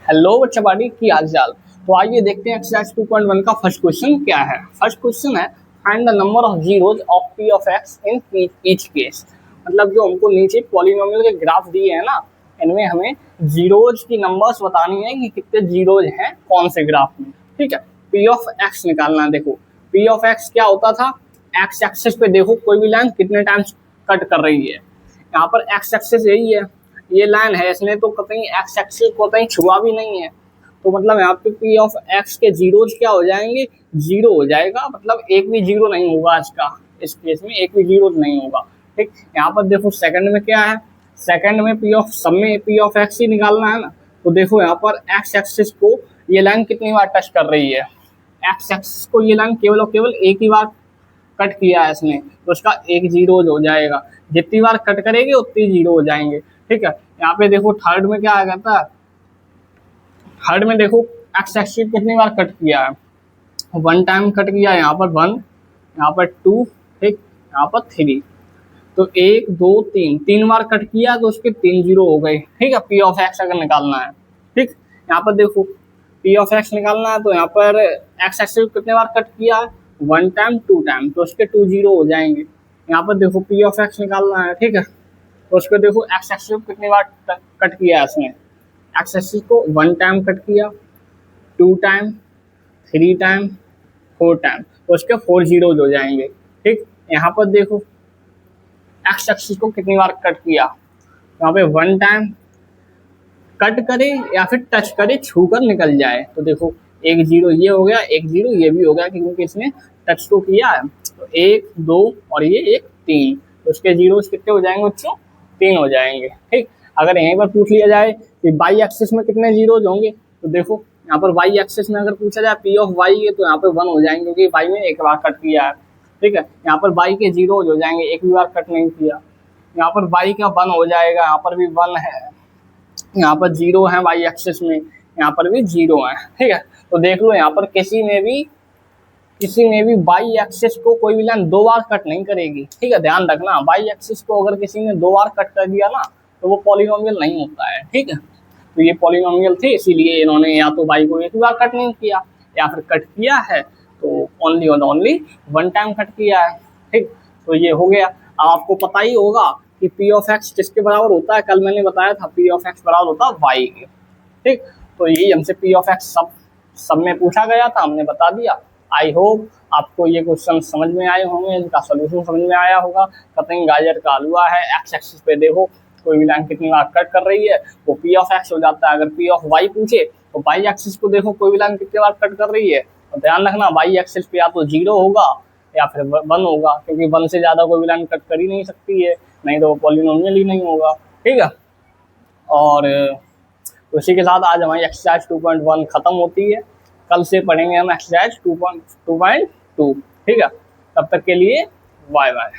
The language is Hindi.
हेलो बच्चा पार्टी की हाल चाल। तो आइए देखते हैं एक्सरसाइज 2.1 का फर्स्ट क्वेश्चन क्या है। फर्स्ट क्वेश्चन है find the number of zeros of P of x in each case. मतलब जो हमको नीचे पॉलिनोमियल के ग्राफ दिए हैं ना, इनमें हमें जीरोज की नंबर्स बतानी है कि कितने जीरोज हैं कौन से ग्राफ में। ठीक है, पी ऑफ एक्स निकालना है। देखो पी ऑफ एक्स क्या होता था, एक्स एक्सिस पे देखो कोई भी लाइन कितने टाइम्स कट कर रही है। यहाँ पर एक्स एक्सिस यही है, ये लाइन है, इसने तो कतई एक्स एक्सिस को कहीं छुआ भी नहीं है। तो मतलब यहाँ पे पी ऑफ एक्स के जीरोज क्या हो जाएंगे, जीरो हो जाएगा। मतलब एक भी जीरो नहीं होगा इसका, इस केस में एक भी जीरो नहीं होगा। ठीक, यहाँ पर देखो सेकंड में क्या है, सेकंड में पी ऑफ सब में पी ऑफ एक्स ही निकालना है ना। तो देखो यहाँ पर एक्स एक्सिस को ये लाइन कितनी बार टच कर रही है, एक्स एक्सिस को ये लाइन केवल और केवल एक ही बार कट किया है इसने, तो उसका एक जीरो हो जाएगा। जितनी बार कट करेगी उतनी जीरो हो जाएंगे। ठीक है, यहाँ पे देखो थर्ड में क्या आ जाता है, थर्ड में देखो एक्स एक्सिस कितनी बार कट किया है, वन टाइम कट किया है। यहाँ पर वन, यहाँ पर टू, ठीक, यहाँ पर थ्री। तो एक दो तीन, तीन बार कट किया तो उसके तीन जीरो हो गए। ठीक है, पी ऑफ एक्स अगर निकालना है। ठीक, यहाँ पर देखो पी ऑफ एक्स निकालना है, तो यहाँ पर एक्स एक्सिस कितने बार कट किया है, वन टाइम टू टाइम, तो उसके टू जीरो हो जाएंगे। यहाँ पर देखो पी ऑफ एक्स निकालना है। ठीक है, तो उसको देखो एक्स एक्सिस कितनी बार कट किया है इसने, एक्स एक्सिस को वन टाइम कट किया, two time, three time, four time, तो उसके फोर जीरोज हो जाएंगे। ठीक, यहाँ पर देखो एक्स एक्सिस को कितनी बार कट किया, यहाँ पे वन टाइम कट करे या फिर टच करे, छू कर निकल जाए। तो देखो एक जीरो ये हो गया, एक जीरो ये भी हो गया क्योंकि इसने टच तो किया है। तो एक दो और ये एक तीन, तो उसके जीरोज कितने हो जाएंगे बच्चों, तीन हो जाएंगे। ठीक, अगर यहीं पर पूछ लिया जाए कि वाई एक्सिस में कितने जीरोज होंगे, तो देखो यहाँ पर वाई एक्सिस में अगर पूछा जाए पी ऑफ वाई है, तो यहाँ पर वन हो जाएंगे क्योंकि वाई में एक बार कट किया है। ठीक है, यहाँ पर वाई के जीरोज हो जाएंगे, एक भी बार कट नहीं किया। यहाँ पर वाई का वन हो जाएगा, यहाँ पर भी वन है, यहाँ पर जीरो है वाई एक्सिस में, यहाँ पर भी जीरो है। ठीक है, तो देख लो यहाँ पर किसी में भी वाई एक्सिस को कोई भी लाइन दो बार कट नहीं करेगी। ठीक है, ध्यान रखना, वाई एक्सिस को अगर किसी ने दो बार कट कर दिया ना, तो वो पॉलिनोमियल नहीं होता है। ठीक है, तो ये पॉलिनोमियल थे, इसीलिए इन्होंने या तो वाई को एक बार कट नहीं किया या फिर कट किया है तो ओनली और ओनली वन टाइम कट किया है। ठीक, तो ये हो गया। अब आपको पता ही होगा कि पी ऑफ एक्स किसके बराबर होता है, कल मैंने बताया था पी ऑफ एक्स बराबर होता है वाई के। ठीक, तो यही हमसे पी ऑफ एक्स सब में पूछा गया था, हमने बता दिया। आई होप आपको ये क्वेश्चन समझ में आए होंगे, इनका सोल्यूशन समझ में आया होगा। कतई गाजर का हलवा है, एक्स एक्सिस पे देखो कोई भी लाइन कितनी बार कट कर रही है, वो पी ऑफ एक्स हो जाता है। अगर पी ऑफ वाई पूछे तो वाई एक्सिस को देखो कोई भी लाइन कितनी बार कट कर रही है, तो ध्यान रखना वाई एक्सिस पे या तो जीरो होगा या फिर वन होगा, क्योंकि वन से ज़्यादा कोई भी लाइन कट कर ही नहीं सकती है, नहीं तो वो पॉलिनोमियल ही नहीं होगा। ठीक है, और उसी के साथ आज हमारी एक्सरसाइज 2.1 खत्म होती है। कल से पढ़ेंगे हम एक्सरसाइज 2.2। ठीक है, तब तक के लिए बाय बाय।